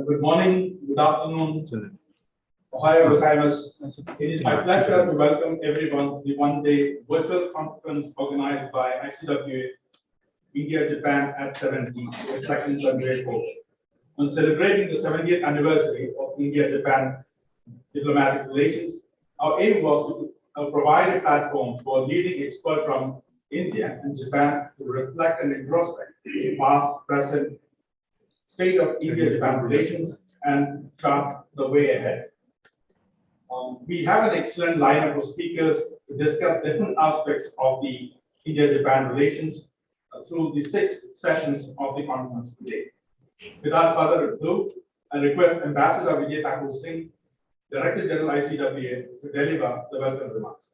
Good morning, good afternoon, Ohio gozaimasu. It is my pleasure to welcome everyone to the one-day virtual conference organized by ICWA India Japan at 70, reflections on Great Hope. On celebrating the 70th anniversary of India-Japan diplomatic relations, our aim was to provide a platform for leading experts from India and Japan to reflect and introspect the past, present, state of India-Japan relations and chart the way ahead. We have an excellent lineup of speakers to discuss different aspects of the India-Japan relations through the 6 sessions of the conference today. Without further ado, I request Ambassador Vijaya Thakur Singh, Director General ICWA, to deliver the welcome remarks.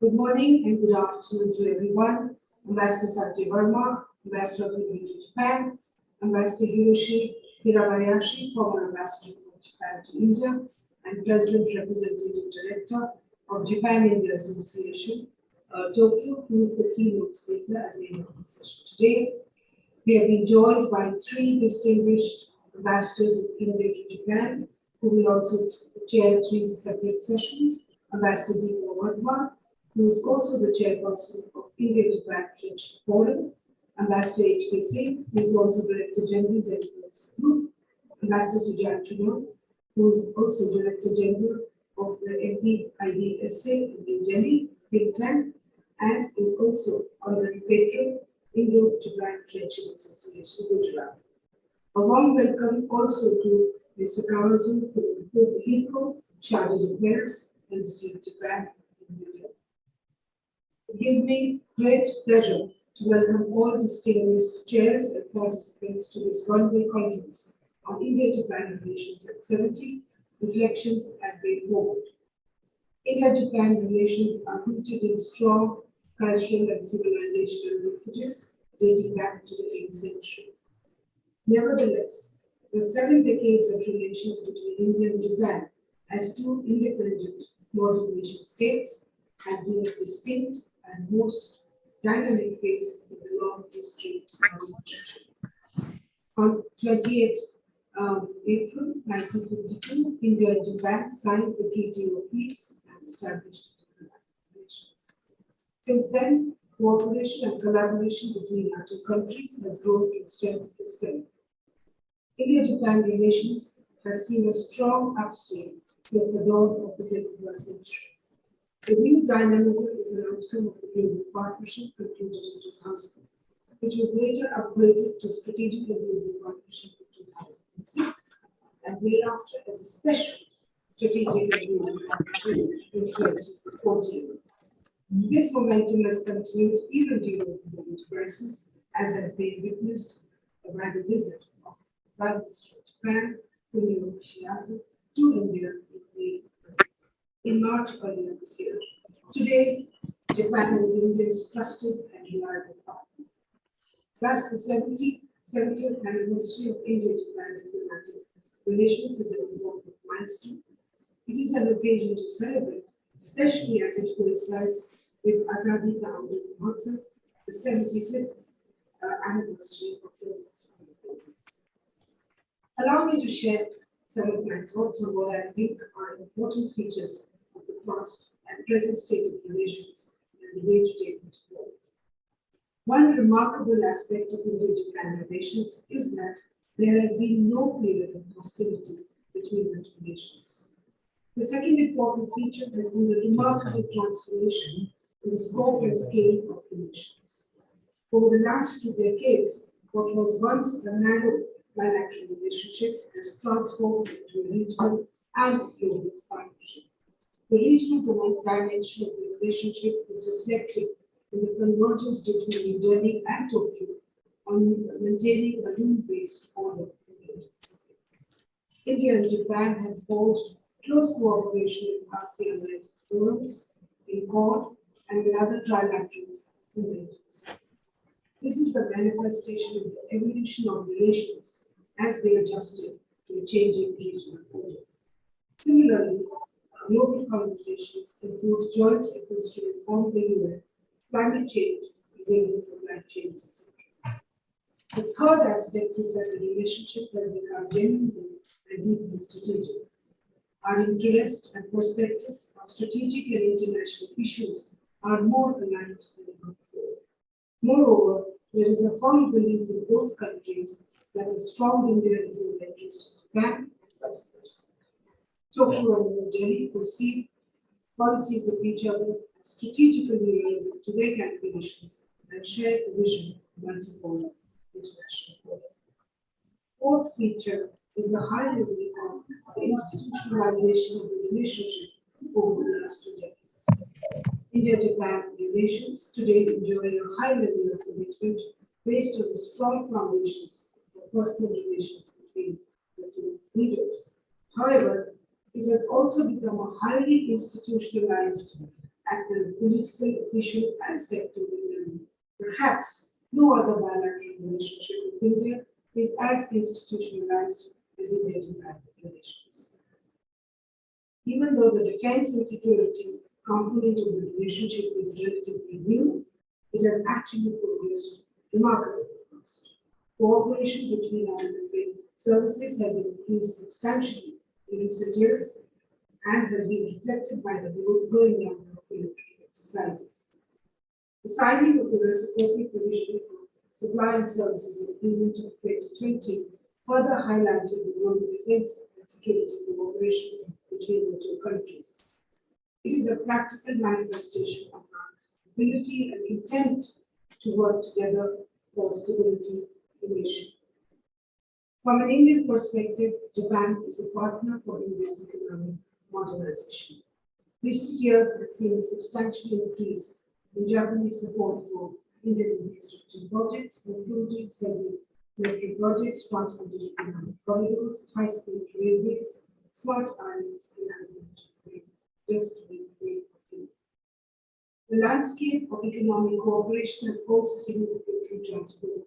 Good morning and good afternoon to everyone. Ambassador Sanjay Verma, Ambassador of India to Japan, Ambassador Hiroshi, Hirabayashi, former Ambassador of Japan to India, and President Representative Director of Japan-India Association, Tokyo, who is the keynote speaker at the inaugural session today. We have been joined by 3 distinguished ambassadors of India to Japan, who will also chair 3 separate sessions. Ambassador Verma, who is also the chairperson of India-Japan Friendship Forum, Ambassador H.K. Singh, who is also Director General Group, Ambassador Vijaya, who is also Director General of the MPIDSA in New Delhi think tank, and is also honorary patron Indo-Japan Friendship Association, Gujarat. A warm welcome also to Mr. Kawazu, Kunihiko, Charge of Affairs, Embassy of Japan in New Delhi. It gives me great pleasure to welcome all distinguished chairs and participants to this one-day conference on India-Japan relations at 70, reflections and way forward. India-Japan relations are rooted in strong cultural and civilizational linkages dating back to the 8th century. Nevertheless, the 7 decades of relations between India and Japan as 2 independent modern nation states has been a distinct and most dynamic phase in the long history of relationship. On 28 April 1952, India and Japan signed the Treaty of Peace and established diplomatic relations. Since then, cooperation and collaboration between our 2 countries has grown from strength to strength. India-Japan relations have seen a strong upswing since the dawn of the 21st century. The new dynamism is an outcome of the global partnership concluded in 2000, which was later upgraded to strategic and global partnership in 2006, and thereafter as a special strategic and global partnership in 2014. This momentum has continued even during the COVID crisis, as has been witnessed by the visit of Prime Minister of Japan, Kunihiko, to India in March earlier this year. Today, Japan is India's trusted and reliable partner. Thus, the 70th anniversary of India-Japan diplomatic relations is an important milestone. It is an occasion to celebrate, especially as it coincides with Azadi Ka Amrit Mahotsav, the 75th anniversary of the independence. Allow me to share some of my thoughts on what I think are important features of the past and present state of relations and the way to take it forward. One remarkable aspect of Indo-Japan relations is that there has been no period of hostility between the 2 nations. The second important feature has been the remarkable transformation in the scope and scale of relations. Over the last 2 decades, what was once a narrow bilateral relationship has transformed into a regional and global partnership. The regional dimension of the relationship is reflected in the convergence between New Delhi and Tokyo on maintaining a rule-based order in the Indo-Pacific. India and Japan have forged close cooperation in ASEAN-led forums, in Quad, and in other trilaterals in the Indo-Pacific. This is the manifestation of the evolution of relations as they adjusted to a changing regional order. Similarly, global conversations include joint efforts to inform the UN, climate change, resilience, and supply chains, etc. The third aspect is that the relationship has become genuinely and deeply strategic. Our interests and perspectives on strategic and international issues are more aligned than ever before. Moreover, there is a firm belief in both countries that a strong India is in the interest of Japan and vice versa. Tokyo and New Delhi perceive policies of each other as strategically relevant to their calculations and share the vision of multipolar international order. Fourth feature is the high level of the institutionalization of the relationship over the last 2 decades. India-Japan relations today enjoy a high level of commitment based on the strong foundations of personal relations between the two leaders. However, it has also become a highly institutionalized at the political, official, and sectoral level. Perhaps no other bilateral relationship with India is as institutionalized as India-Japan relations. Even though the defense and security component of the relationship is relatively new, it has actually progressed remarkably fast. Cooperation between our military services has increased substantially in recent years and has been reflected by the growing number of military exercises. The signing of the reciprocal provision for supply and services agreement of 2020 further highlighted the growing defense and security cooperation between the two countries. It is a practical manifestation of our ability and intent to work together for stability in Asia. From an Indian perspective, Japan is a partner for India's economic modernization. Recent years have seen a substantial increase in Japanese support for Indian infrastructure projects, including several metro projects, transportation economic corridors, high-speed railways, smart islands, and agriculture, just to name a few. The landscape of economic cooperation has also significantly transformed.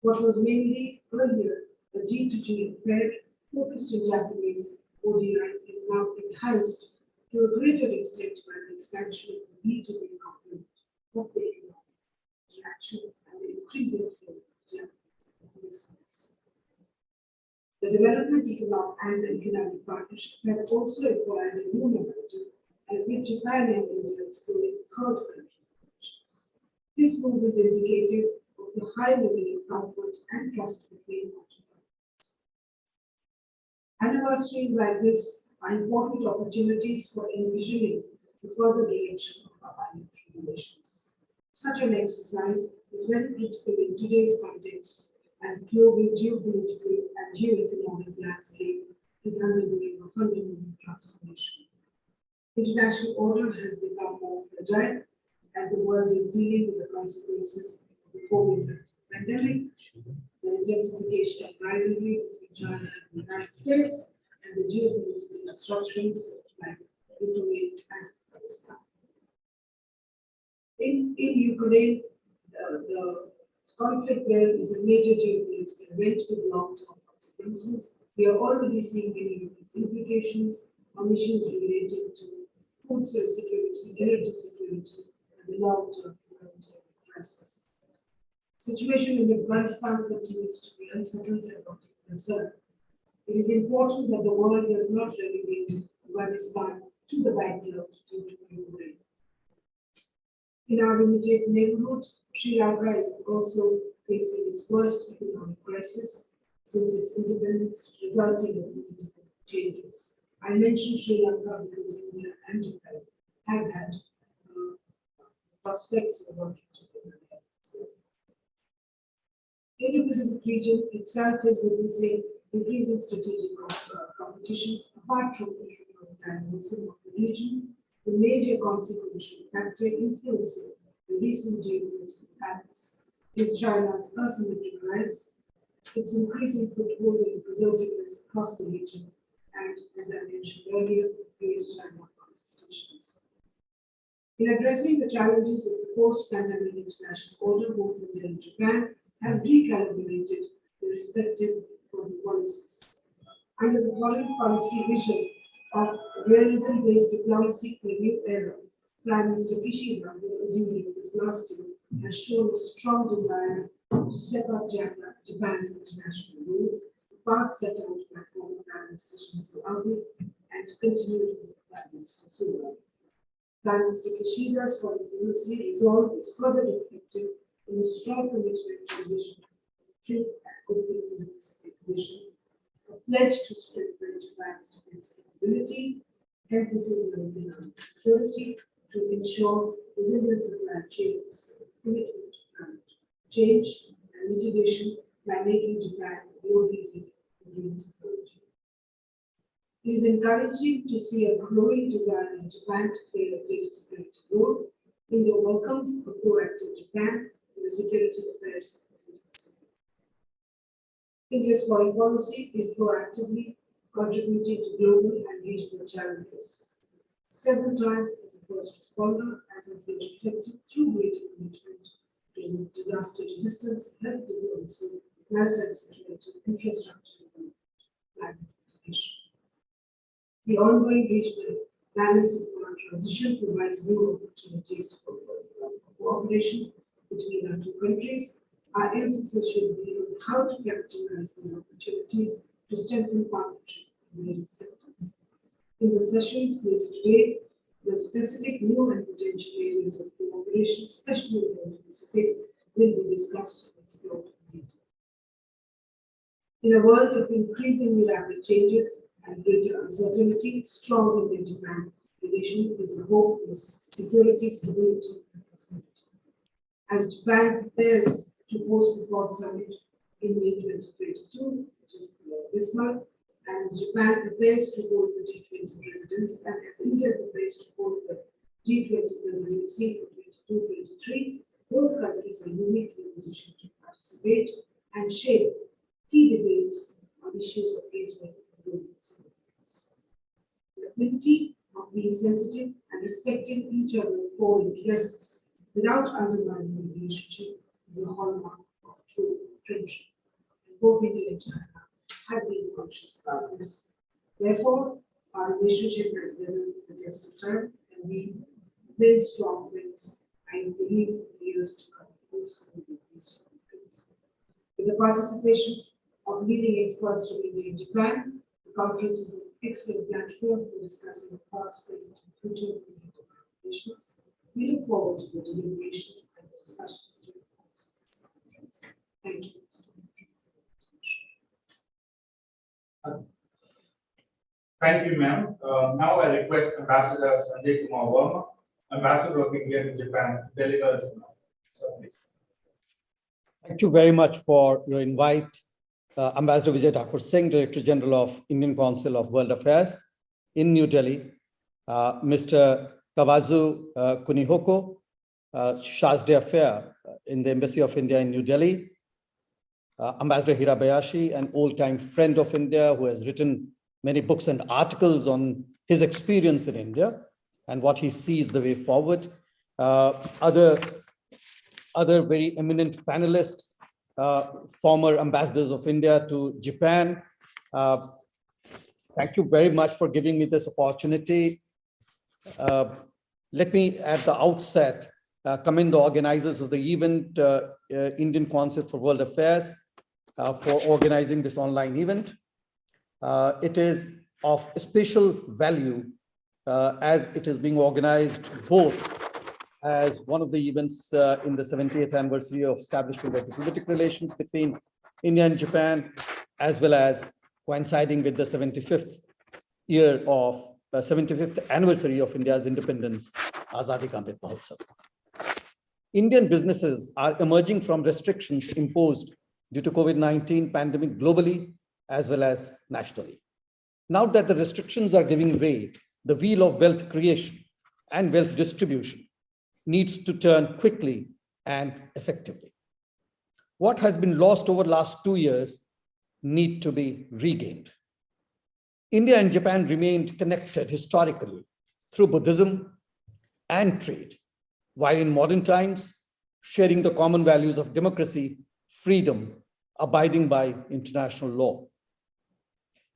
What was mainly earlier a G2G affair focused on Japanese ODI is now enhanced to a greater extent by the expansion of the B2B component of the economic interaction and the increasing flow of Japanese investments. The development and the economic partnership have also acquired a new momentum, and with Japan and India exploring third country relations. This move is indicative of the high level of comfort and trust between our two countries. Anniversaries like this are important opportunities for envisioning the further direction of our bilateral relations. Such an exercise is very critical in today's context as global geopolitical and geoeconomic landscape is undergoing a fundamental transformation. International order has become more fragile as the world is dealing with the consequences of the COVID pandemic, the intensification of rivalry between China and the United States, and the geopolitical disruptions like Ukraine and Pakistan. In Ukraine, the conflict there is a major geopolitical event with long-term consequences. We are already seeing many of its implications on issues relating to food security, energy security, and the long-term humanitarian crisis. The situation in Afghanistan continues to be unsettled and of concern. It is important that the world does not relegate Afghanistan to the background due to Ukraine. In our immediate neighborhood, Sri Lanka is also facing its worst economic crisis since its independence, resulting in political changes. I mentioned Sri Lanka because India and Japan have had prospects of working together. The Indo-Pacific region itself is witnessing increasing strategic competition. Apart from the economic dynamism of the region, the major consequential factor influencing the recent geopolitical patterns is China's asymmetric rise, its increasing foothold and assertiveness across the region, and, as I mentioned earlier, US-China contestations. In addressing the challenges of the post-pandemic international order, both India and Japan have recalibrated the respective foreign policies. Under the foreign policy vision of realism-based diplomacy for a new era, Prime Minister Kishida, who assumed this last year, has shown a strong desire to step up Japan Japan's international role, the path set out by former Prime Minister Shinzo Abe, and to continue with Prime Minister Suga. Prime Minister Kishida's foreign policy resolve is further reflected in a strong commitment to the vision of free and open Indo-Pacific vision, a pledge to strengthen Japan's defense capability, emphasis on economic security to ensure resilience of supply chains, commitment to climate change and mitigation by making Japan a global leader in green technology. It is encouraging to see a growing desire in Japan to play a participatory role. India welcomes a proactive Japan in the security affairs of the Pacific. India's foreign policy is proactively contributing to global and regional challenges. Several times as a first responder, as has been reflected through greater commitment to disaster resistance, health diplomacy, maritime security, infrastructure development, climate mitigation. The ongoing regional balance of power transition provides new opportunities for cooperation between our two countries. Our emphasis should be on how to capitalize these opportunities to strengthen partnership in various sectors. In the sessions later today, the specific new and potential areas of cooperation, especially in the Pacific, will be discussed and explored in detail. In a world of increasingly rapid changes and greater uncertainty, strong India-Japan relation is a hope for security, stability, and prosperity. As Japan prepares to host the Quad Summit in May 2022, which is this month, and as Japan prepares to hold the G20 presidency, and as India prepares to hold the G20 presidency for 2022-23, both countries are uniquely positioned to participate and shape key debates on issues of regional and global significance. The ability of being sensitive and respecting each other's core interests without undermining the relationship is a hallmark of true friendship. And both India and China have been conscious about this. Therefore, our relationship has weathered the test of time, and we build strong friends. I believe in the years to come also will be these strong friends. With the participation of leading experts from India and Japan, the conference is an excellent platform for discussing the past, present, and future of Indian relations. We look forward to the deliberations and the discussions during the course of this conference. Thank you. Thank you, ma'am. Now I request Ambassador Sanjay Kumar Verma, Ambassador of India to Japan, to deliver his remarks. So, please. Thank you very much for your invite, Ambassador Vijaya Singh, Director General of Indian Council of World Affairs in New Delhi, Mr. Kawazu Kunihiko, Charge d'Affaires in the Embassy of India in New Delhi, Ambassador Hirabayashi, an old-time friend of India who has written many books and articles on his experience in India and what he sees the way forward. Other very eminent panelists, former ambassadors of India to Japan. Thank you very much for giving me this opportunity. Let me at the outset commend the organizers of the event, Indian Council for World Affairs, for organizing this online event. It is of special value as it is being organized both as one of the events in the 70th anniversary of establishment of diplomatic relations between India and Japan, as well as coinciding with the 75th anniversary of India's independence, Azadi Ka Amrit Mahotsav. Indian businesses are emerging from restrictions imposed due to COVID-19 pandemic globally as well as nationally. Now that the restrictions are giving way, the wheel of wealth creation and wealth distribution needs to turn quickly and effectively. What has been lost over the last 2 years need to be regained. India and Japan remained connected historically through Buddhism and trade, while in modern times, sharing the common values of democracy, freedom, abiding by international law.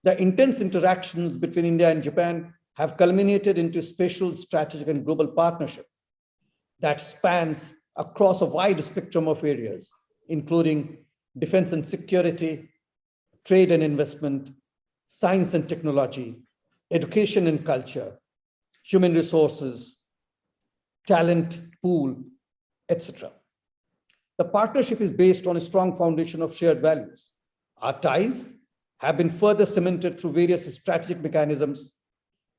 The intense interactions between India and Japan have culminated into spatial, strategic, and global partnership that spans across a wide spectrum of areas, including defense and security, trade and investment, science and technology, education and culture, human resources, talent pool, etc. The partnership is based on a strong foundation of shared values. Our ties have been further cemented through various strategic mechanisms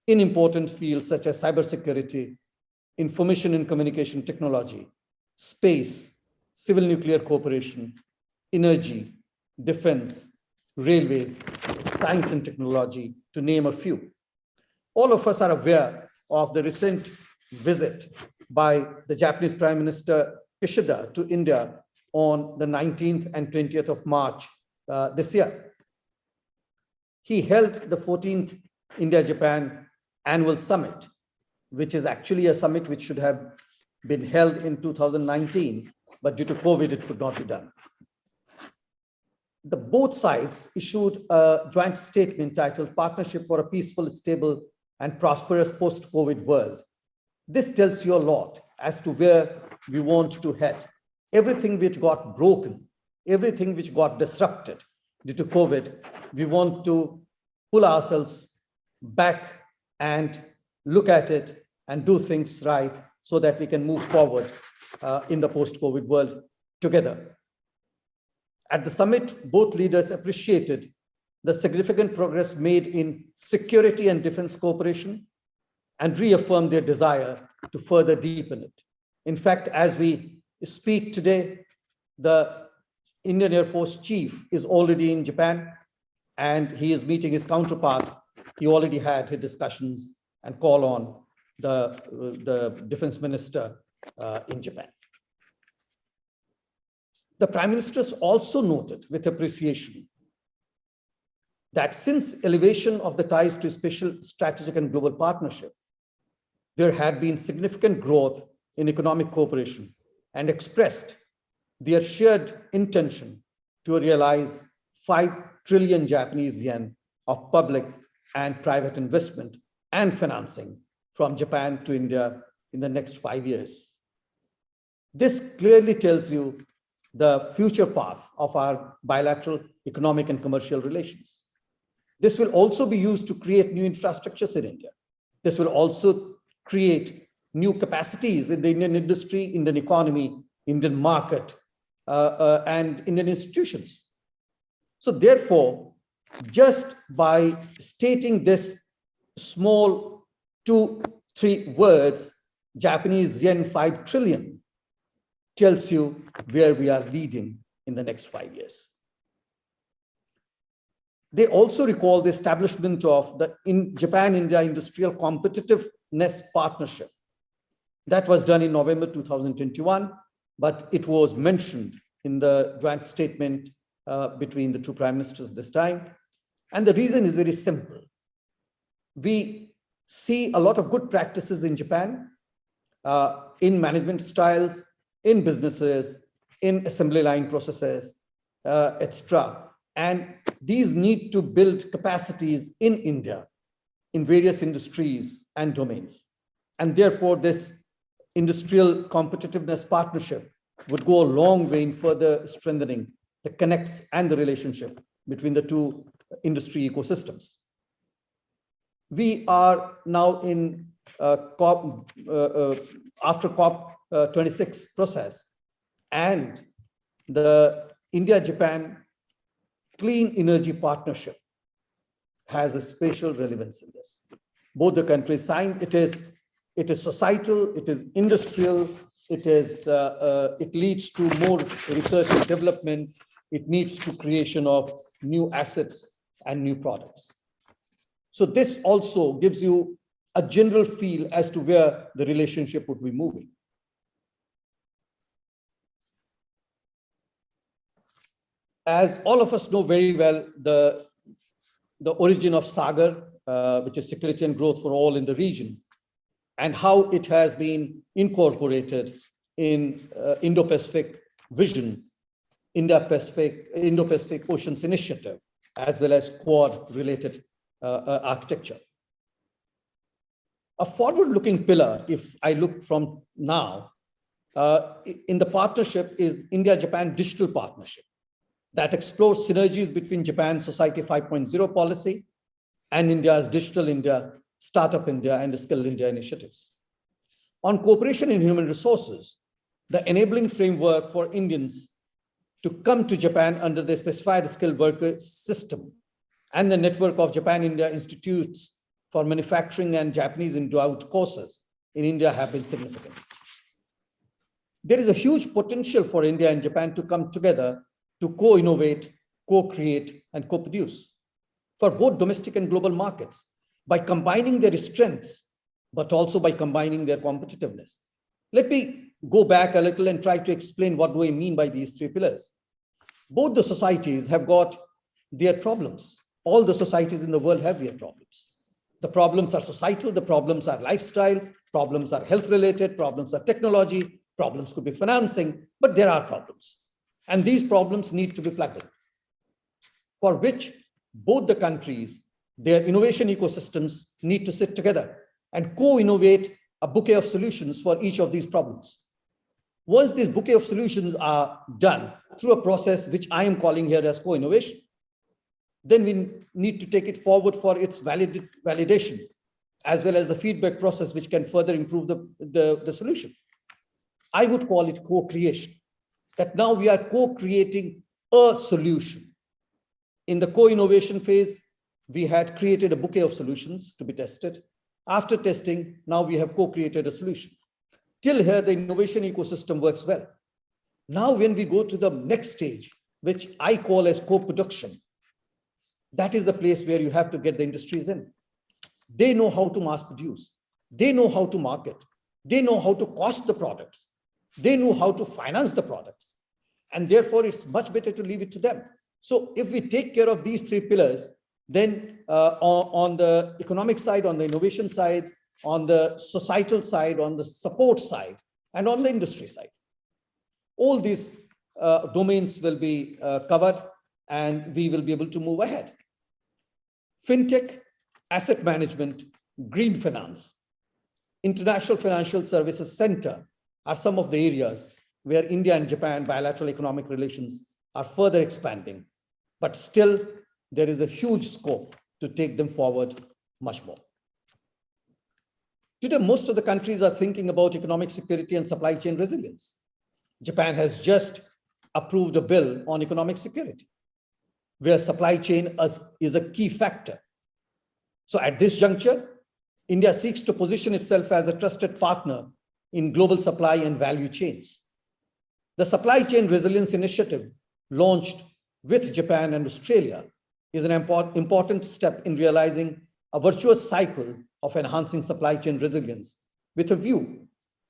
in important fields such as cybersecurity, information and communication technology, space, civil nuclear cooperation, energy, defense, railways, science and technology, to name a few. All of us are aware of the recent visit by the Japanese Prime Minister Kishida to India on the 19th and 20th of March this year. He held the 14th India-Japan Annual Summit, which is actually a summit which should have been held in 2019, but due to COVID, it could not be done. Both sides issued a joint statement titled Partnership for a Peaceful, Stable, and Prosperous Post-COVID World. This tells you a lot as to where we want to head. Everything which got broken, everything which got disrupted due to COVID, we want to pull ourselves back and look at it and do things right so that we can move forward in the post-COVID world together. At the summit, both leaders appreciated the significant progress made in security and defense cooperation and reaffirmed their desire to further deepen it. In fact, as we speak today, the Indian Air Force Chief is already in Japan and he is meeting his counterpart. He already had his discussions and call on the defense minister in Japan. The Prime Ministers also noted with appreciation that since elevation of the ties to special strategic and global partnership, there had been significant growth in economic cooperation and expressed their shared intention to realize 5 trillion Japanese yen of public and private investment and financing from Japan to India in the next 5 years. This clearly tells you the future path of our bilateral economic and commercial relations. This will also be used to create new infrastructures in India. This will also create new capacities in the Indian industry, Indian economy, Indian market, and Indian institutions. So therefore, just by stating this small 2-3 words, Japanese yen 5 trillion, tells you where we are leading in the next 5 years. They also recall the establishment of the Japan-India Industrial Competitiveness Partnership. That was done in November 2021, but it was mentioned in the joint statement between the two prime ministers this time. And the reason is very simple. We see a lot of good practices in Japan, in management styles, in businesses, in assembly line processes, etc. And these need to build capacities in India, in various industries and domains. And therefore, this industrial competitiveness partnership would go a long way in further strengthening the connects and the relationship between the two industry ecosystems. We are now in after COP26 process, and the India-Japan Clean Energy Partnership has a special relevance in this. Both the countries signed. It is societal, it is industrial, it leads to more research and development. It leads to creation of new assets and new products. So this also gives you a general feel as to where the relationship would be moving. As all of us know very well, the origin of Sagar, which is security and growth for all in the region, and how it has been incorporated in Indo-Pacific vision, Indo-Pacific Oceans Initiative, as well as Quad-related architecture. A forward-looking pillar, if I look from now, in the partnership is India-Japan Digital Partnership. that explores synergies between Japan's Society 5.0 policy and India's Digital India, Startup India, and Skill India initiatives. On cooperation in human resources, the enabling framework for Indians to come to Japan under the specified skilled worker system and the network of Japan-India institutes for manufacturing and Japanese endowed courses in India have been significant. There is a huge potential for India and Japan to come together to co-innovate, co-create, and co-produce for both domestic and global markets by combining their strengths, but also by combining their competitiveness. Let me go back a little and try to explain what do I mean by these three pillars. Both the societies have got their problems. All the societies in the world have their problems. The problems are societal, the problems are lifestyle, problems are health related, problems are technology, problems could be financing, but there are problems. And these problems need to be plugged in, for which both the countries, their innovation ecosystems need to sit together and co-innovate a bouquet of solutions for each of these problems. Once this bouquet of solutions are done through a process which I am calling here as co-innovation, then we need to take it forward for its validation, as well as the feedback process which can further improve the solution. I would call it co-creation, that now we are co-creating a solution. In the co-innovation phase, we had created a bouquet of solutions to be tested. After testing, now we have co-created a solution. Till here, the innovation ecosystem works well. Now, when we go to the next stage, which I call as co-production, that is the place where you have to get the industries in. They know how to mass produce. They know how to market. They know how to cost the products. They know how to finance the products. And therefore, it's much better to leave it to them. So if we take care of these three pillars, then on the economic side, on the innovation side, on the societal side, on the support side, and on the industry side, all these domains will be covered and we will be able to move ahead. Fintech, asset management, green finance, International Financial Services Center are some of the areas where India and Japan bilateral economic relations are further expanding, but still there is a huge scope to take them forward much more. Today, most of the countries are thinking about economic security and supply chain resilience. Japan has just approved a bill on economic security, where supply chain is a key factor. So at this juncture, India seeks to position itself as a trusted partner in global supply and value chains. The Supply Chain Resilience Initiative, launched with Japan and Australia, is an important step in realizing a virtuous cycle of enhancing supply chain resilience with a view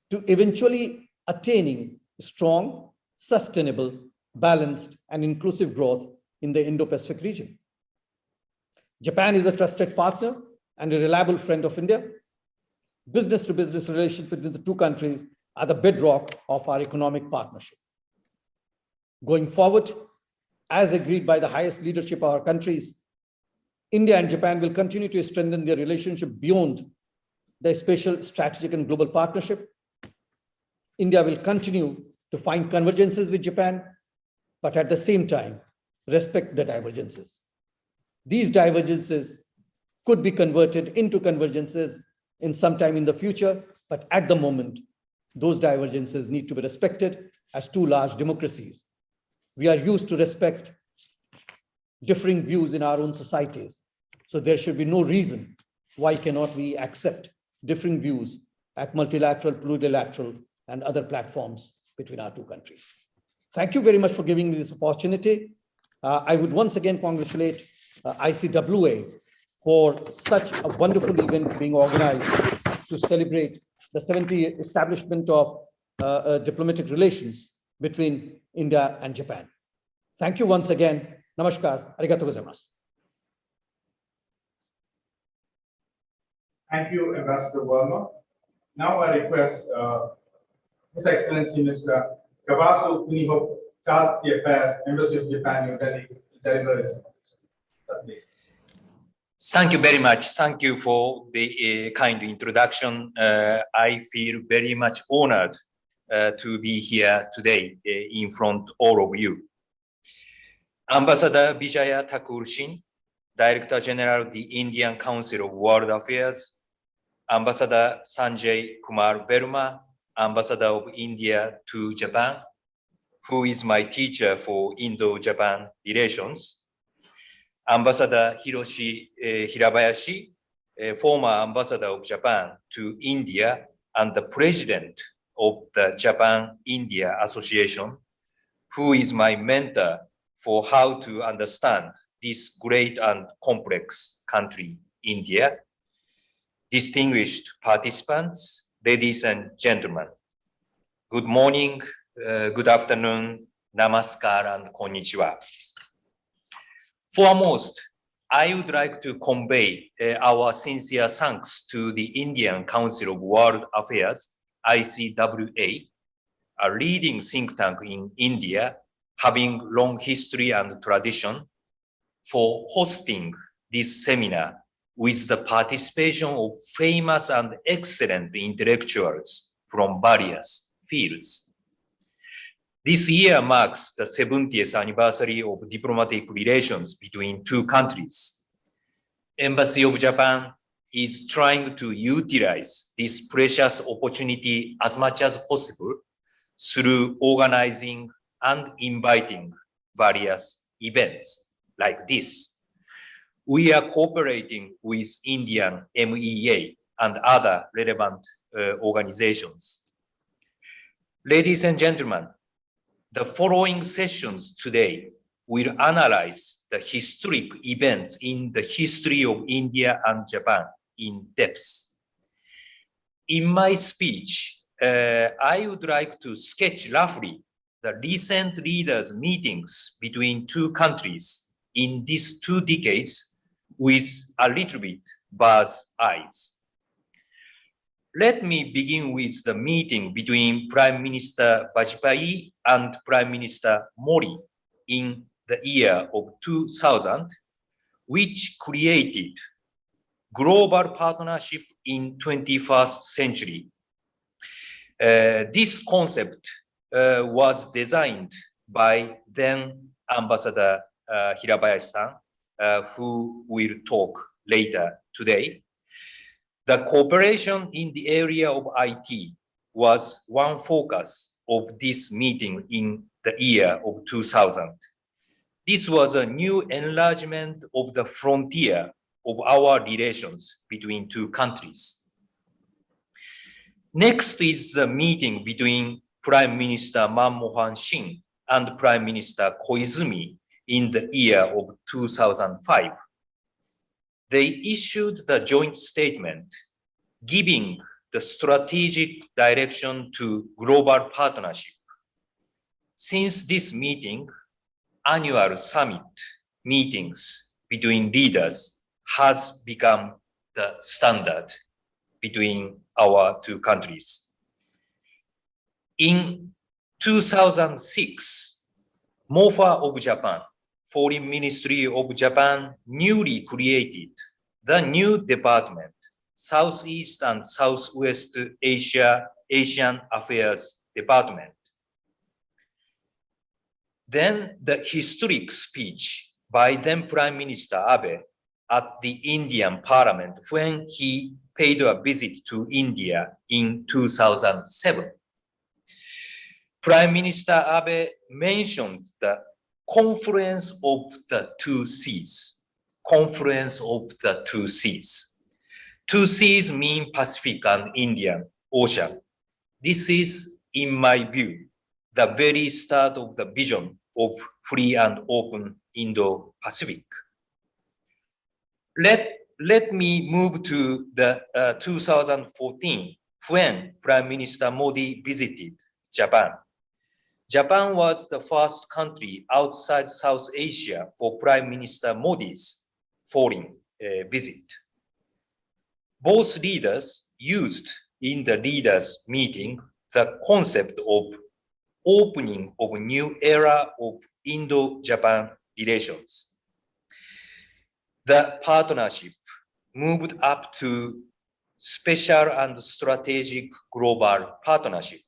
to eventually attaining strong, sustainable, balanced, and inclusive growth in the Indo-Pacific region. Japan is a trusted partner and a reliable friend of India. Business-to-business relations between the two countries are the bedrock of our economic partnership. Going forward, as agreed by the highest leadership of our countries, India and Japan will continue to strengthen their relationship beyond the special strategic and global partnership. India will continue to find convergences with Japan, but at the same time, respect the divergences. These divergences could be converted into convergences in some time in the future, but at the moment, those divergences need to be respected as two large democracies. We are used to respect differing views in our own societies. So there should be no reason why cannot we accept differing views at multilateral, plurilateral, and other platforms between our two countries. Thank you very much for giving me this opportunity. I would once again congratulate ICWA for such a wonderful event being organized to celebrate the 70th establishment of diplomatic relations between India and Japan. Thank you once again. Namaskar. Arigatou gozaimasu. Thank you, Ambassador Verma. Now I request His Excellency Mr. Kawazu Kunihiko, Charge Affairs, Embassy of Japan, New Delhi, to deliver his speech. Thank you very much. Thank you for the kind introduction. I feel very much honored to be here today in front of all of you. Ambassador Vijaya Thakur Singh, Director General of the Indian Council of World Affairs, Ambassador Sanjay Kumar Verma, Ambassador of India to Japan, who is my teacher for Indo-Japan relations, Ambassador Hiroshi Hirabayashi, former Ambassador of Japan to India and the President of the Japan-India Association, who is my mentor for how to understand this great and complex country, India. Distinguished participants, ladies and gentlemen, good morning, good afternoon, namaskar, and konnichiwa. Foremost, I would like to convey our sincere thanks to the Indian Council of World Affairs, ICWA, a leading think tank in India, having long history and tradition, for hosting this seminar with the participation of famous and excellent intellectuals from various fields. This year marks the 70th anniversary of diplomatic relations between two countries. Embassy of Japan is trying to utilize this precious opportunity as much as possible through organizing and inviting various events like this. We are cooperating with Indian MEA and other relevant organizations. Ladies and gentlemen, the following sessions today will analyze the historic events in the history of India and Japan in depth. In my speech, I would like to sketch roughly the recent leaders' meetings between two countries in these 2 decades with a little bit bird's eyes. Let me begin with the meeting between Prime Minister Vajpayee and Prime Minister Modi in the year of 2000, which created global partnership in 21st century. This concept was designed by then Ambassador Hirabayashi-san, who will talk later today. The cooperation in the area of IT was one focus of this meeting in the year of 2000. This was a new enlargement of the frontier of our relations between two countries. Next is the meeting between Prime Minister Manmohan Singh and Prime Minister Koizumi in the year of 2005. They issued the joint statement giving the strategic direction to global partnership. Since this meeting, annual summit meetings between leaders has become the standard between our two countries. In 2006, MOFA of Japan, Foreign Ministry of Japan, newly created the new department, Southeast and Southwest Asian Affairs Department. Then the historic speech by then Prime Minister Abe at the Indian Parliament when he paid a visit to India in 2007. Prime Minister Abe mentioned the confluence of the two seas. Confluence of the two seas. Two seas mean Pacific and Indian Ocean. This is, in my view, the very start of the vision of free and open Indo-Pacific. Let me move to the 2014 when Prime Minister Modi visited Japan. Japan was the first country outside South Asia for Prime Minister Modi's foreign visit. Both leaders used in the leaders' meeting the concept of opening of a new era of Indo-Japan relations. The partnership moved up to special and strategic global partnership.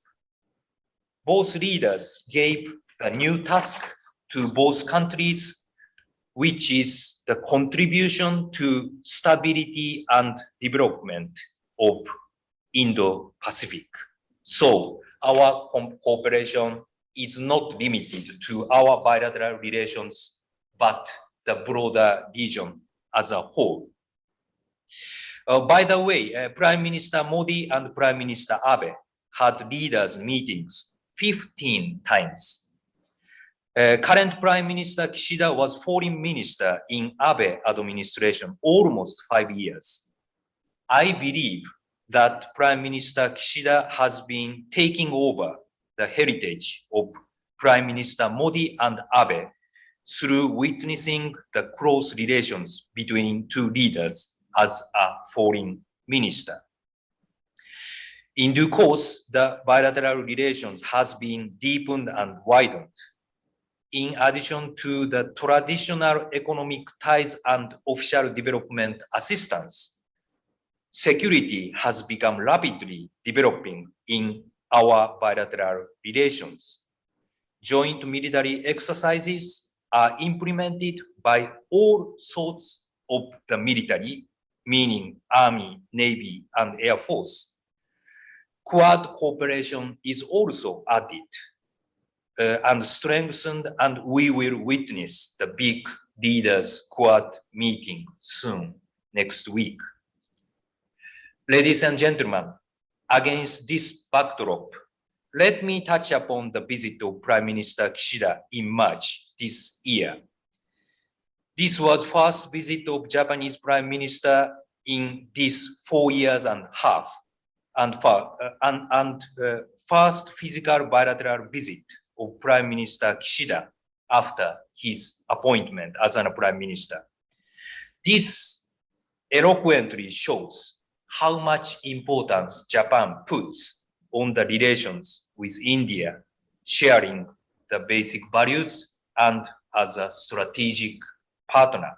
Both leaders gave a new task to both countries, which is the contribution to stability and development of Indo-Pacific. So our cooperation is not limited to our bilateral relations, but the broader region as a whole. By the way, Prime Minister Modi and Prime Minister Abe had leaders meetings 15 times. Current Prime Minister Kishida was foreign minister in Abe administration almost 5 years. I believe that Prime Minister Kishida has been taking over the heritage of Prime Minister Modi and Abe through witnessing the close relations between two leaders as a foreign minister. In due course, the bilateral relations has been deepened and widened. In addition to the traditional economic ties and official development assistance, security has become rapidly developing in our bilateral relations. Joint military exercises are implemented by all sorts of the military, meaning Army, Navy, and Air Force. Quad cooperation is also added and strengthened, and we will witness the big leaders Quad meeting soon, next week. Ladies and gentlemen, against this backdrop, let me touch upon the visit of Prime Minister Kishida in March this year. This was first visit of Japanese Prime Minister in this 4 years and a half, and first physical bilateral visit of Prime Minister Kishida after his appointment as a Prime Minister. This eloquently shows how much importance Japan puts on the relations with India, sharing the basic values and as a strategic partner.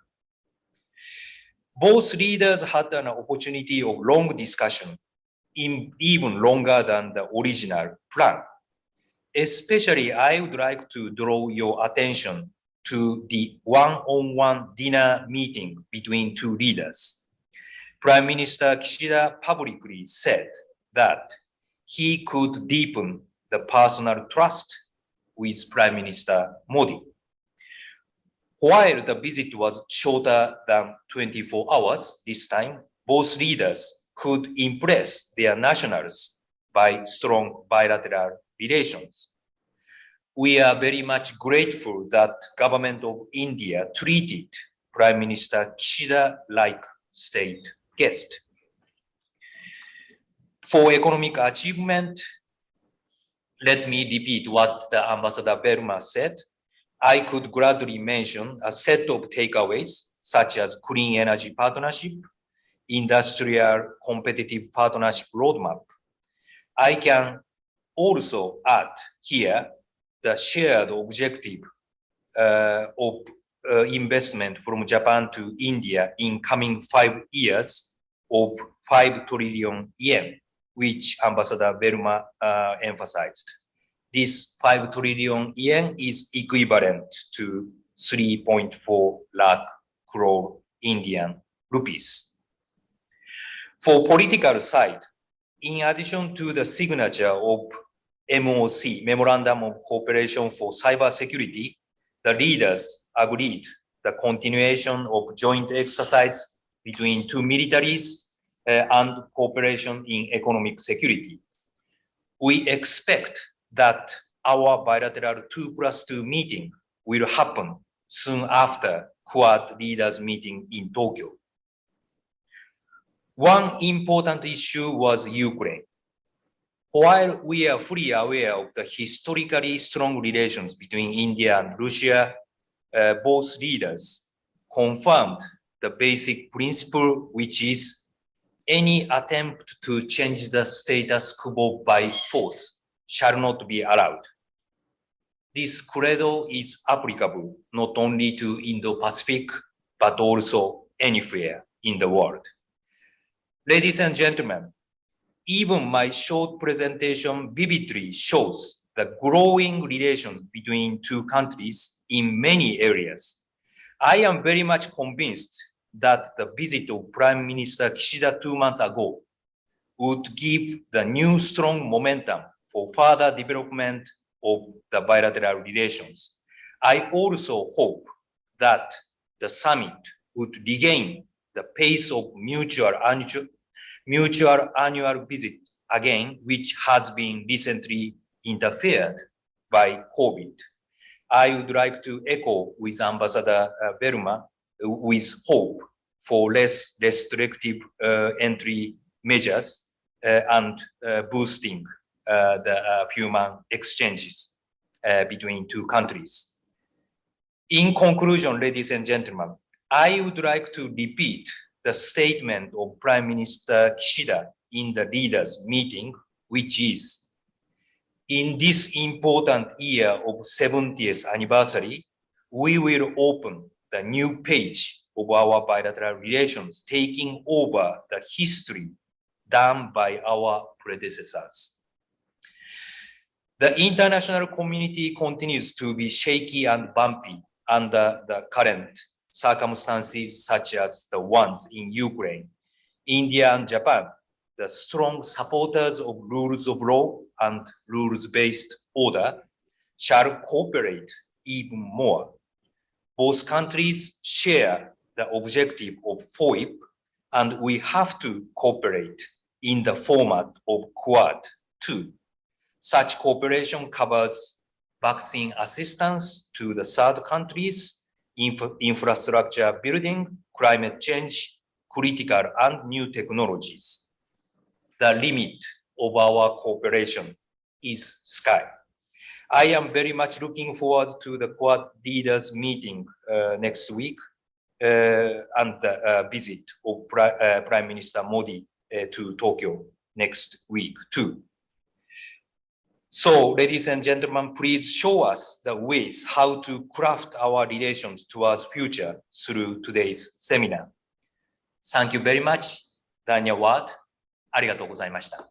Both leaders had an opportunity of long discussion, even longer than the original plan. Especially, I would like to draw your attention to the one-on-one dinner meeting between two leaders. Prime Minister Kishida publicly said that he could deepen the personal trust with Prime Minister Modi. While the visit was shorter than 24 hours this time, both leaders could impress their nationals by strong bilateral relations. We are very much grateful that government of India treated Prime Minister Kishida like state guest. For economic achievement, let me repeat what the Ambassador Verma said. I could gladly mention a set of takeaways, such as clean energy partnership, industrial competitive partnership roadmap. I can also add here the shared objective of investment from Japan to India in coming 5 years of 5 trillion yen, which Ambassador Verma emphasized. This 5 trillion yen is equivalent to 3.4 lakh crore Indian rupees. For political side, in addition to the signature of MOC, Memorandum of Cooperation for Cybersecurity, the leaders agreed the continuation of joint exercise between two militaries and cooperation in economic security. We expect that our bilateral 2+2 meeting will happen soon after Quad leaders meeting in Tokyo. One important issue was Ukraine. While we are fully aware of the historically strong relations between India and Russia, both leaders confirmed the basic principle, which is any attempt to change the status quo by force shall not be allowed. This credo is applicable not only to Indo-Pacific, but also anywhere in the world. Ladies and gentlemen, even my short presentation vividly shows the growing relations between two countries in many areas. I am very much convinced that the visit of Prime Minister Kishida 2 months ago would give the new strong momentum for further development of the bilateral relations. I also hope that the summit would regain the pace of mutual annual visit again, which has been recently interfered by COVID. I would like to echo with Ambassador Verma with hope for less restrictive entry measures and boosting the human exchanges between two countries. In conclusion, ladies and gentlemen, I would like to repeat the statement of Prime Minister Kishida in the leaders' meeting, which is, in this important year of 70th anniversary, we will open the new page of our bilateral relations, taking over the history done by our predecessors. The international community continues to be shaky and bumpy under the current circumstances, such as the ones in Ukraine. India and Japan, the strong supporters of rules of law and rules-based order, shall cooperate even more. Both countries share the objective of FOIP, and we have to cooperate in the format of Quad 2. Such cooperation covers vaccine assistance to the third countries, infrastructure building, climate change, critical and new technologies. The limit of our cooperation is sky. I am very much looking forward to the Quad leaders meeting next week and the visit of Prime Minister Modi to Tokyo next week too. So, ladies and gentlemen, please show us the ways how to craft our relations towards future through today's seminar. Thank you very much. Dhanyawad. ありがとうございました。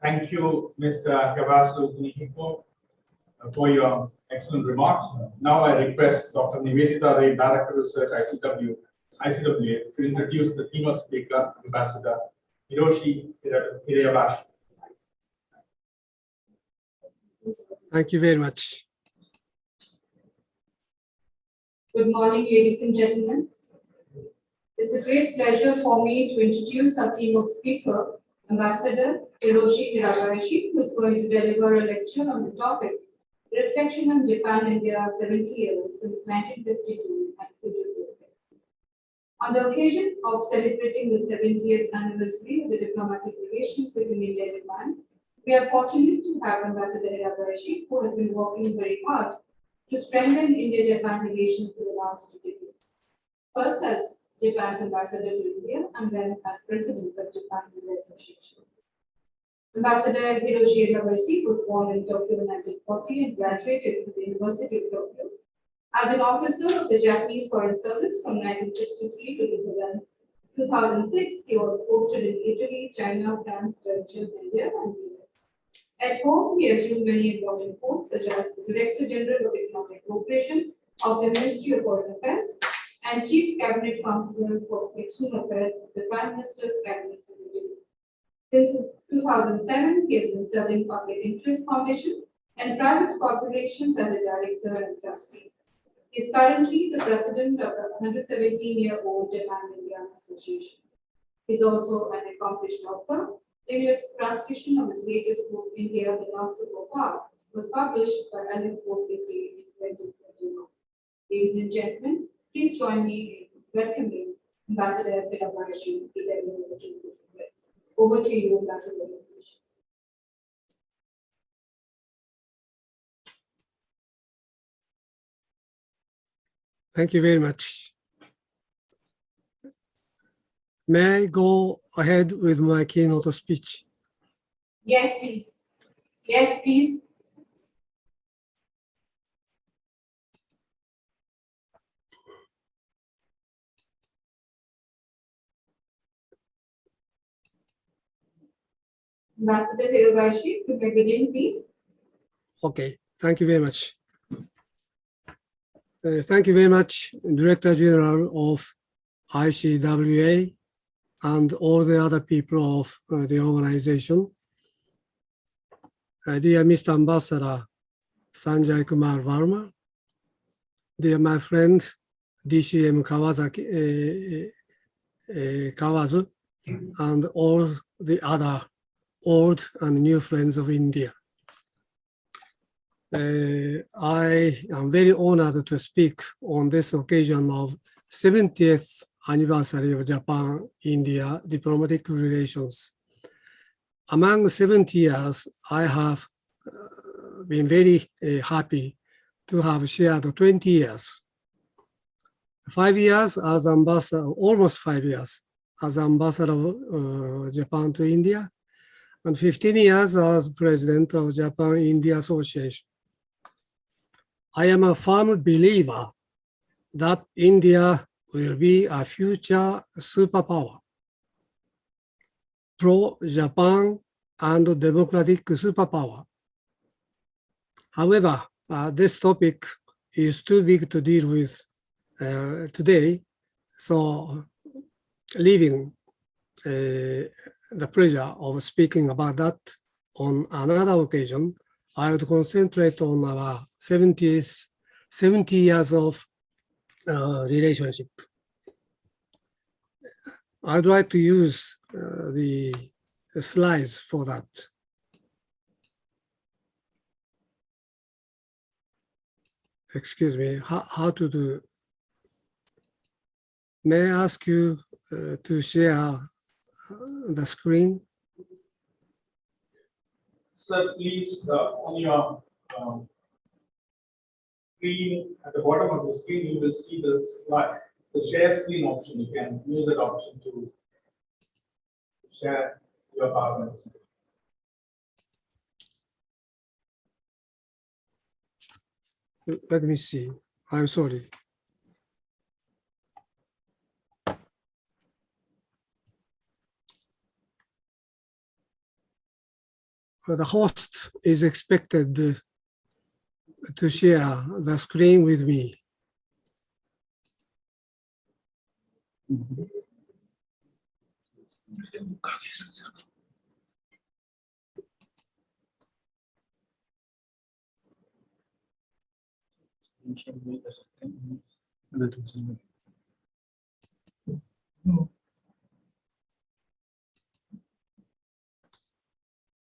Thank you, Mr. Kawazu Kunihiko, for your excellent remarks. Now I request Dr. Nivedita Ray, Director of Research, ICWA, to introduce the keynote speaker, Ambassador Hiroshi Hirabayashi. Thank you very much. Good morning, ladies and gentlemen. It's a great pleasure for me to introduce our keynote speaker, Ambassador Hiroshi Hirabayashi, who is going to deliver a lecture on the topic, Reflection on Japan-India 70 years since 1952 and future perspective. On the occasion of celebrating the 70th anniversary of the diplomatic relations between India and Japan, we are fortunate to have Ambassador Hirabayashi, who has been working very hard to strengthen India-Japan relations for the last 2 decades. First as Japan's ambassador to India and then as president of Japan-India Association. Ambassador Hiroshi Hirabayashi was born in Tokyo in 1940 and graduated from the University of Tokyo. As an officer of the Japanese Foreign Service from 1963 to 2006, he was posted in Italy, China, France, Belgium, India, and US. At home, he assumed many important posts, such as the Director General of Economic Cooperation of the Ministry of Foreign Affairs and Chief Cabinet Councillor for External Affairs of the Prime Minister's Cabinet Secretary. Since 2007, he has been serving public interest foundations and private corporations as a director and trustee. He is currently the president of the 117-year-old Japan-India Association. He is also an accomplished author. The English translation of his latest book, India, the Last Super Power, was published by Alec in 2021. Ladies and gentlemen, please join me in welcoming Ambassador Hirabayashi to deliver the keynote address. Over to you, Ambassador Hirabayashi. Thank you very much. May I go ahead with my keynote speech? Yes, please. Yes, please. Ambassador Hirabayashi, you may begin, please. Okay. Thank you very much. Thank you very much, Director General of ICWA and all the other people of the organization. Dear Mr. Ambassador Sanjay Kumar Verma, dear my friend DCM Kawazu, and all the other old and new friends of India. I am very honored to speak on this occasion of 70th anniversary of Japan-India diplomatic relations. Among 70 years, I have been very happy to have shared 20 years. 5 years as ambassador, almost 5 years as ambassador of Japan to India, and 15 years as president of Japan-India Association. I am a firm believer that India will be a future superpower, pro-Japan and democratic superpower. However, this topic is too big to deal with today, so leaving the pleasure of speaking about that on another occasion, I would concentrate on our 70 years of relationship. I'd like to use the slides for that. Excuse me, how to do? May I ask you to share the screen? Sir, please, on your screen, at the bottom of the screen, you will see the slide, the share screen option. You can use that option to share your PowerPoint. Let me see. I'm sorry. The host is expected to share the screen with me.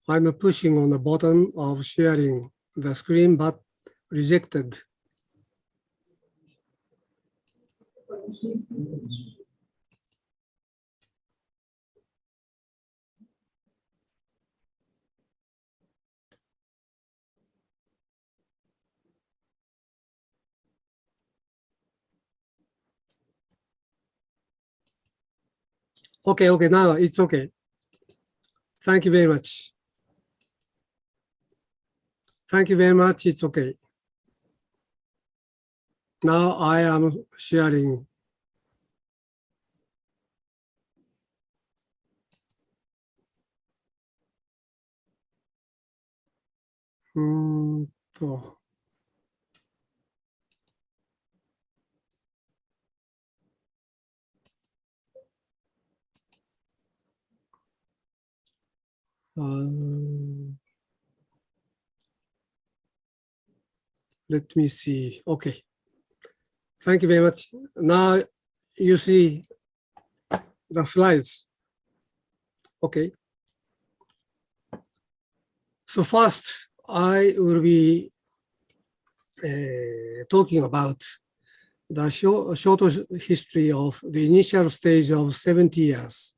I'm pushing on the button of sharing the screen, but rejected. Okay, now it's okay. Thank you very much. Thank you very much, it's okay. Now I am sharing. Let me see. Okay. Thank you very much. Now you see the slides. Okay. So first, I will be talking about the short history of the initial stage of 70 years.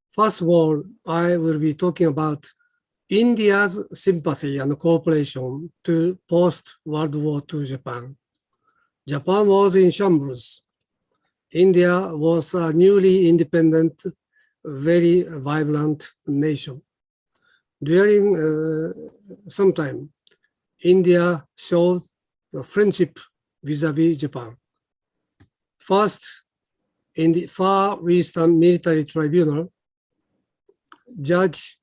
First of all, I will be talking about India's sympathy and cooperation to post-World War II Japan. Japan was in shambles. India was a newly independent, very vibrant nation. During some time, India showed the friendship vis-a-vis Japan. First, in the Far Eastern Military Tribunal, Judge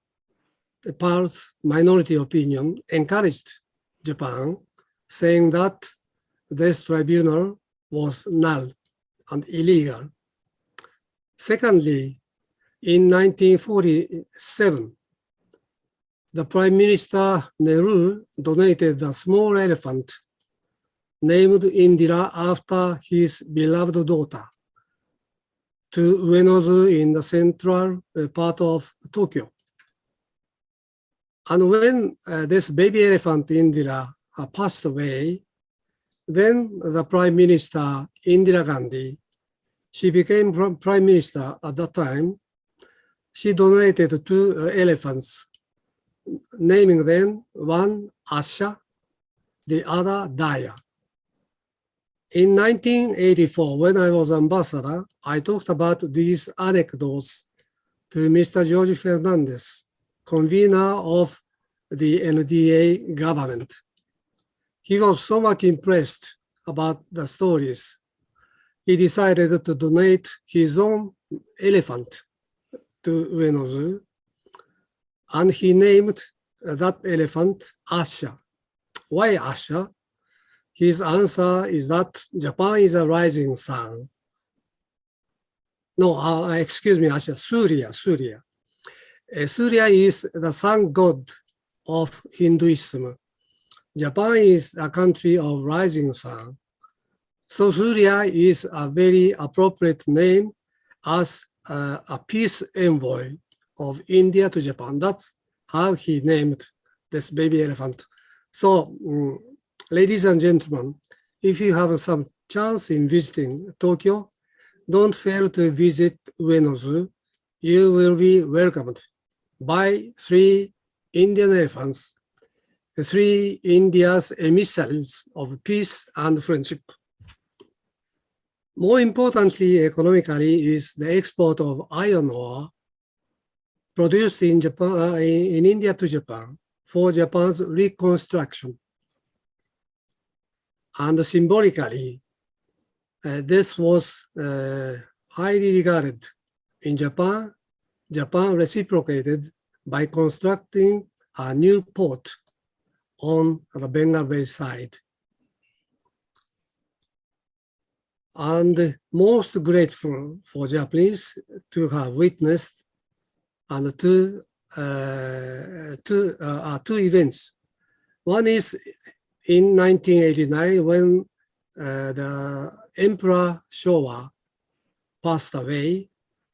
Pearl's minority opinion encouraged Japan, saying that this tribunal was null and illegal. Secondly, in 1947, the Prime Minister Nehru donated a small elephant named Indira after his beloved daughter to Uenozu in the central part of Tokyo. And when this baby elephant Indira passed away, then the Prime Minister Indira Gandhi, she became Prime Minister at that time. She donated 2 elephants, naming them one Asha, the other Daya. In 1984, when I was ambassador, I talked about these anecdotes to Mr. Jorge Fernandez, convener of the NDA government. He was so much impressed about the stories. He decided to donate his own elephant to Uenozu, and he named that elephant Asha. Why Asha? His answer is that Japan is a rising sun. No, excuse me, Asha, Surya. Surya is the sun god of Hinduism. Japan is a country of rising sun. So Surya is a very appropriate name as a peace envoy of India to Japan. That's how he named this baby elephant. So, ladies and gentlemen, if you have some chance in visiting Tokyo, don't fail to visit Uenozu. You will be welcomed by 3 Indian elephants, 3 India's emissaries of peace and friendship. More importantly, economically, is the export of iron ore produced in Japan, in India to Japan for Japan's reconstruction. And symbolically, this was highly regarded in Japan. Japan reciprocated by constructing a new port on the Bengal Bay side. And most grateful for Japanese to have witnessed and two events. One is in 1989 when the Emperor Showa passed away.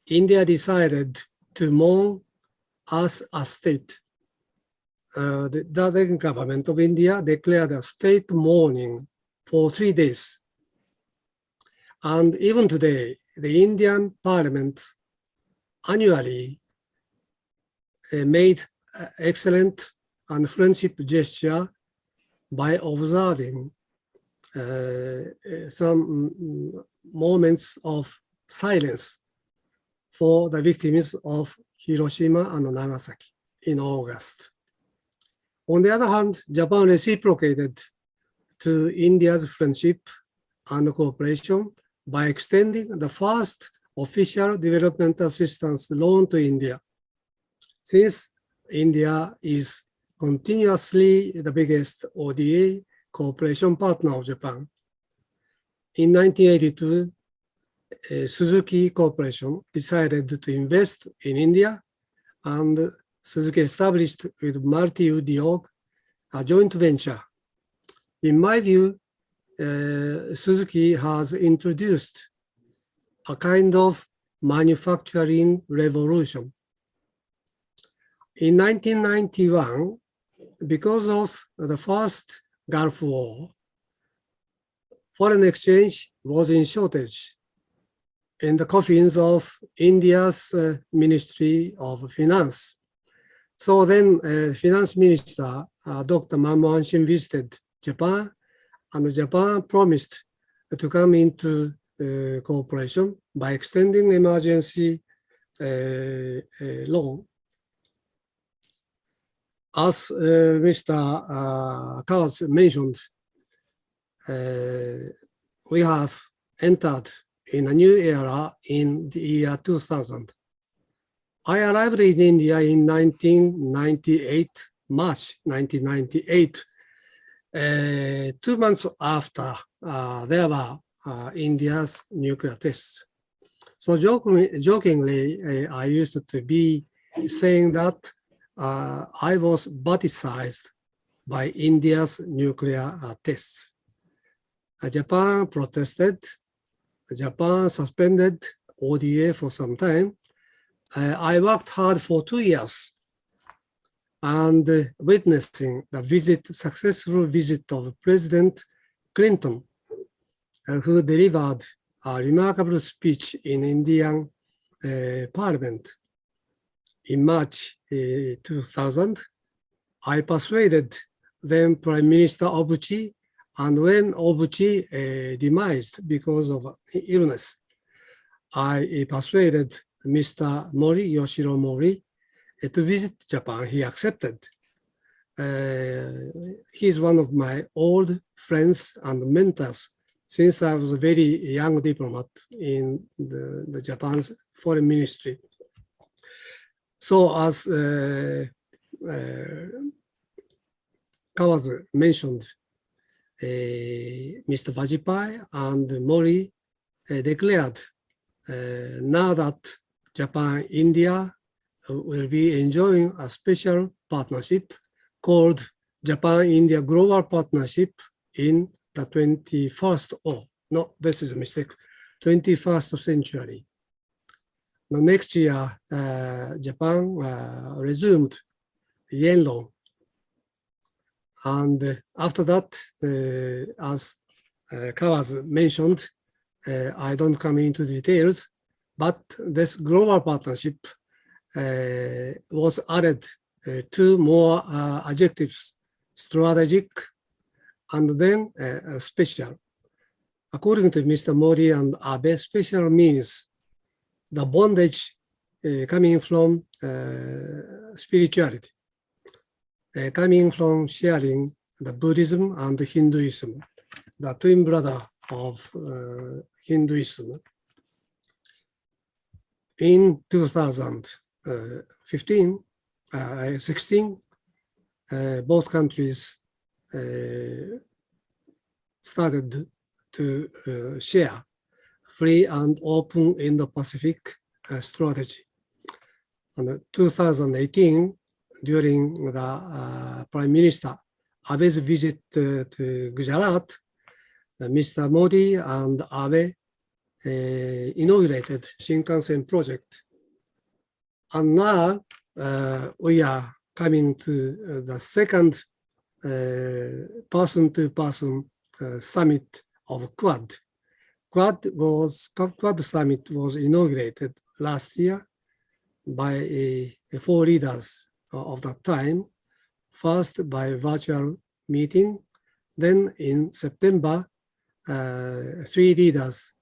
India decided to mourn as a state. The government of India declared a state mourning for 3 days. And even today, the Indian Parliament annually made excellent and friendship gesture by observing some moments of silence for the victims of Hiroshima and Nagasaki in August. On the other hand, Japan reciprocated to India's friendship and cooperation by extending the first official development assistance loan to India. Since India is continuously the biggest ODA cooperation partner of Japan, in 1982, Suzuki Corporation decided to invest in India, and Suzuki established with Multi Udyog a joint venture. In my view, Suzuki has introduced a kind of manufacturing revolution. In 1991, because of the first Gulf War, foreign exchange was in shortage in the coffins of India's Ministry of Finance. So then Finance Minister Dr. Manmohan Singh visited Japan, and Japan promised to come into cooperation by extending emergency loan. As Mr. Kawazu mentioned, we have entered in a new era in the year 2000. I arrived in India in 1998, March 1998, 2 months after, there were India's nuclear tests. So jokingly, I used to be saying that I was baptized by India's nuclear tests. Japan protested. Japan suspended ODA for some time. I worked hard for 2 years and witnessing the successful visit of President Clinton, who delivered a remarkable speech in Indian Parliament. In March 2000, I persuaded then Prime Minister Obuchi, and when Obuchi demised because of illness, I persuaded Mr. Mori, Yoshiro Mori, to visit Japan. He accepted. He's one of my old friends and mentors since I was a very young diplomat in the Japan's foreign ministry. So as Kawazu mentioned, Mr. Vajpayee and Mori declared now that Japan, India will be enjoying a special partnership called Japan-India Global Partnership in the 21st, oh, no, this is a mistake, 21st century. The next year, Japan resumed yen loan. And after that, as Kawazu mentioned, I don't come into details, but this global partnership was added 2 more adjectives, strategic and then special. According to Mr. Modi and Abe, special means the bondage coming from spirituality, coming from sharing the Buddhism and Hinduism, the twin brother of Hinduism. In 2016, both countries started to share free and open Indo-Pacific strategy. In 2018, during the Prime Minister Abe's visit to Gujarat, Mr. Modi and Abe inaugurated Shinkansen project. And now we are coming to the second person-to-person summit of Quad. Quad summit was inaugurated last year by 4 leaders of that time, first by virtual meeting, then in September, 3 leaders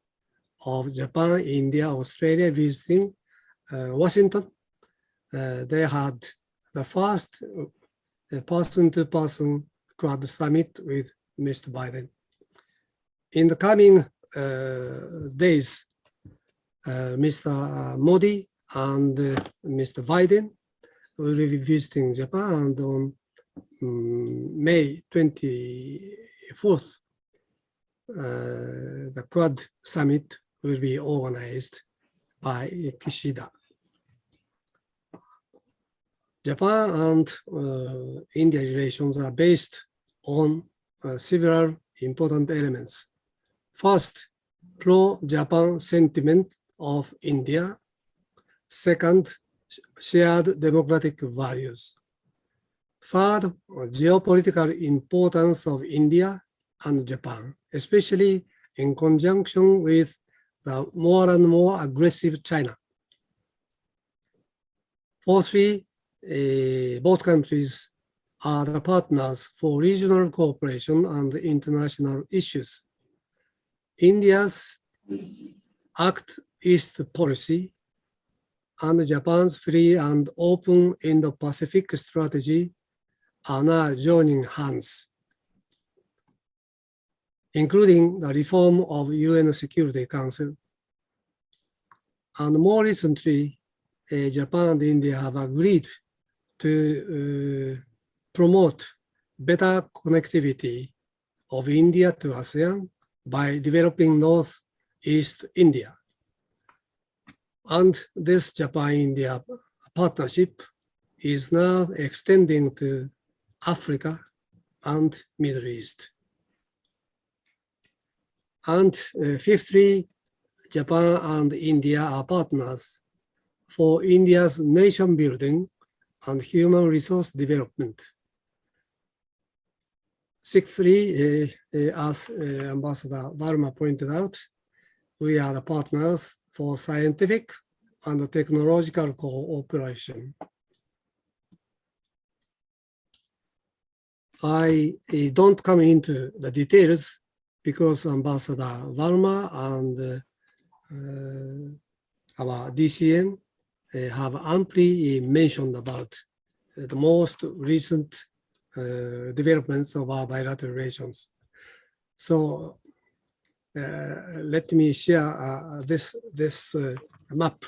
of Japan, India, Australia visiting Washington. They had the first person-to-person Quad summit with Mr. Biden. In the coming days, Mr. Modi and Mr. Biden will be visiting Japan, and on May 24th, the Quad summit will be organized by Kishida. Japan and India relations are based on several important elements. First, pro-Japan sentiment of India. Second, shared democratic values. Third, geopolitical importance of India and Japan, especially in conjunction with the more and more aggressive China. Fourthly, both countries are the partners for regional cooperation and international issues. India's Act East policy and Japan's free and open Indo-Pacific strategy are now joining hands, including the reform of UN Security Council. And more recently, Japan and India have agreed to promote better connectivity of India to ASEAN by developing Northeast India. And this Japan-India partnership is now extending to Africa and Middle East. And fifthly, Japan and India are partners for India's nation building and human resource development. Sixthly, as Ambassador Verma pointed out, we are the partners for scientific and technological cooperation. I don't come into the details because Ambassador Verma and our DCM have amply mentioned about the most recent developments of our bilateral relations. So let me share this map.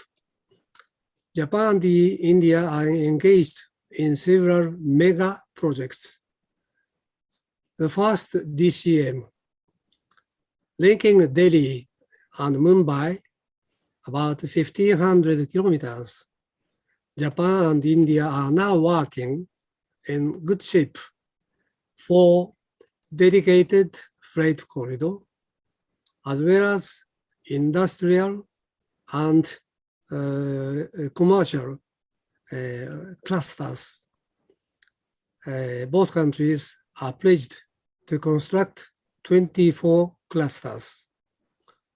Japan and India are engaged in several mega projects. The first DCM, linking Delhi and Mumbai, about 1,500 kilometers. Japan and India are now working in good shape for dedicated freight corridor, as well as industrial and commercial clusters. Both countries are pledged to construct 24 clusters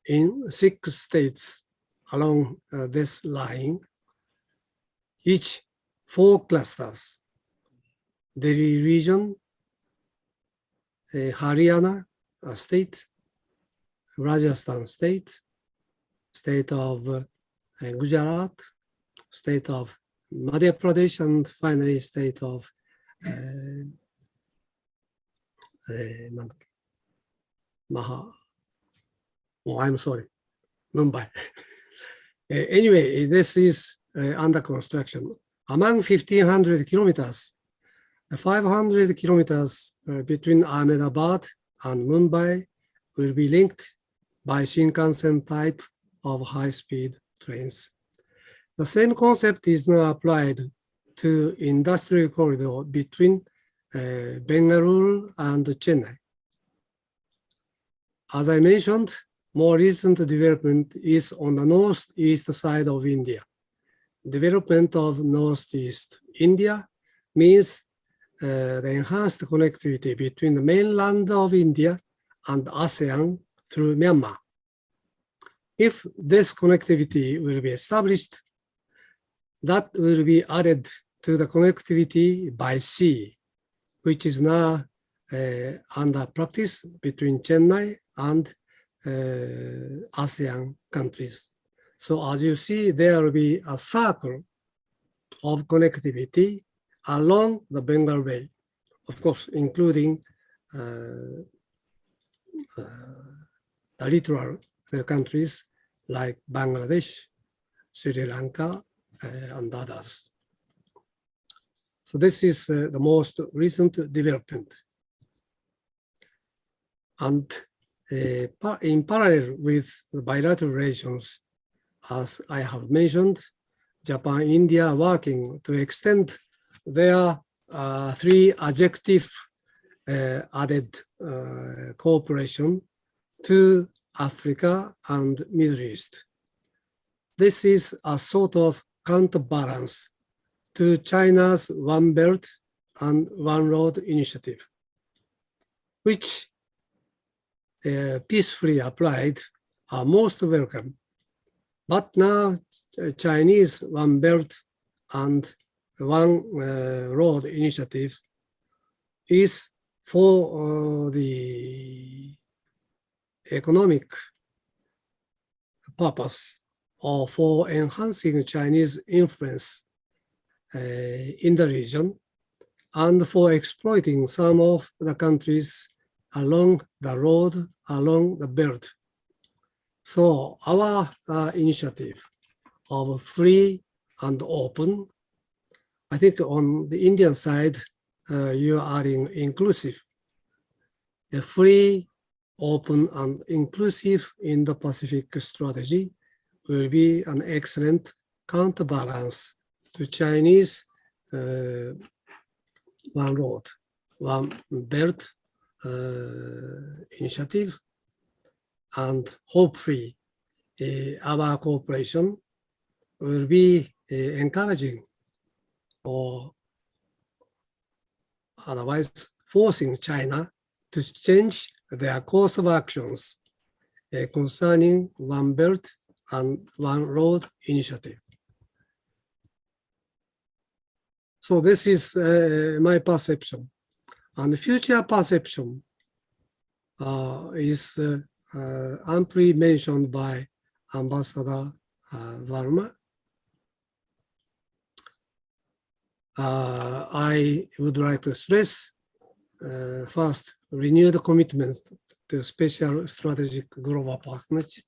in 6 states along this line, each 4 clusters. Delhi region, Haryana state, Rajasthan state, state of Gujarat, state of Madhya Pradesh, and finally state of Mumbai. Anyway, this is under construction. Among 1,500 kilometers, 500 kilometers between Ahmedabad and Mumbai will be linked by Shinkansen type of high-speed trains. The same concept is now applied to industrial corridor between Bengaluru and Chennai. As I mentioned, more recent development is on the northeast side of India. Development of northeast India means the enhanced connectivity between the mainland of India and ASEAN through Myanmar. If this connectivity will be established, that will be added to the connectivity by sea, which is now under practice between Chennai and ASEAN countries. So as you see, there will be a circle of connectivity along the Bengal Bay, of course, including the littoral countries like Bangladesh, Sri Lanka, and others. So this is the most recent development. And in parallel with the bilateral relations, as I have mentioned, Japan and India are working to extend their 3 adjective added cooperation to Africa and Middle East. This is a sort of counterbalance to China's One Belt and One Road initiative, which peacefully applied are most welcome. But now Chinese One Belt and One Road initiative is for the economic purpose or for enhancing Chinese influence in the region and for exploiting some of the countries along the road, along the belt. So our initiative of free and open, I think on the Indian side, you are inclusive. A free, open, and inclusive Indo-Pacific strategy will be an excellent counterbalance to Chinese one road, one belt initiative, and hopefully our cooperation will be encouraging or otherwise forcing China to change their course of actions concerning One Belt and One Road initiative. So this is my perception. And the future perception is amply mentioned by Ambassador Verma. I would like to stress first, renewed commitments to special strategic global partnership.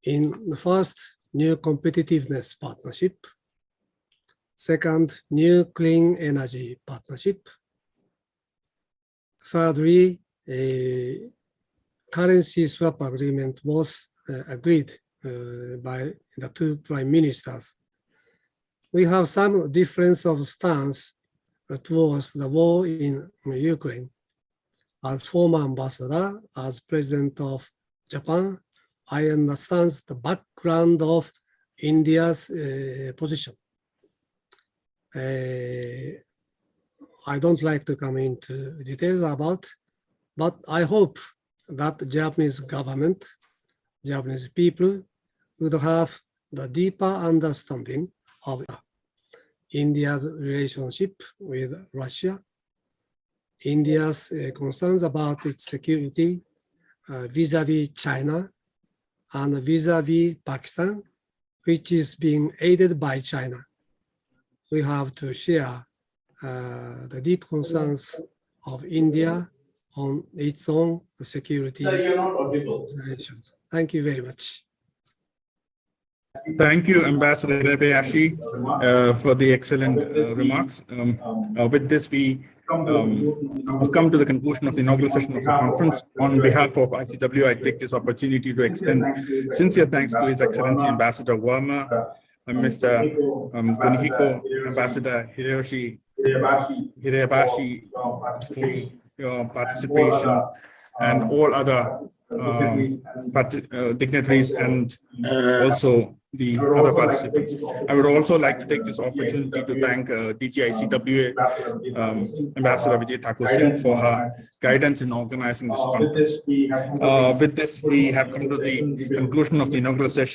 In the first, new competitiveness partnership. Second, new clean energy partnership. Thirdly, a currency swap agreement was agreed by the two prime ministers. We have some difference of stance towards the war in Ukraine. As former ambassador, as president of Japan, I understand the background of India's position. I don't like to come into details about, but I hope that the Japanese government, Japanese people would have the deeper understanding of India's relationship with Russia, India's concerns about its security vis-a-vis China and vis-a-vis Pakistan, which is being aided by China. We have to share the deep concerns of India on its own security relations. Thank you very much. Thank you, Ambassador Hirabayashi, for the excellent remarks. With this, we have come to the conclusion of the inaugural session of the conference. On behalf of ICW, I take this opportunity to extend sincere thanks to His Excellency Ambassador Verma, Mr. Kunihiko, Ambassador Hiroshi, Hirabayashi, for your participation, and all other dignitaries and also the other participants. I would also like to take this opportunity to thank DGICWA Ambassador Vijaya Thakur Singh for her guidance in organizing this conference. With this, we have come to the conclusion of the inaugural session.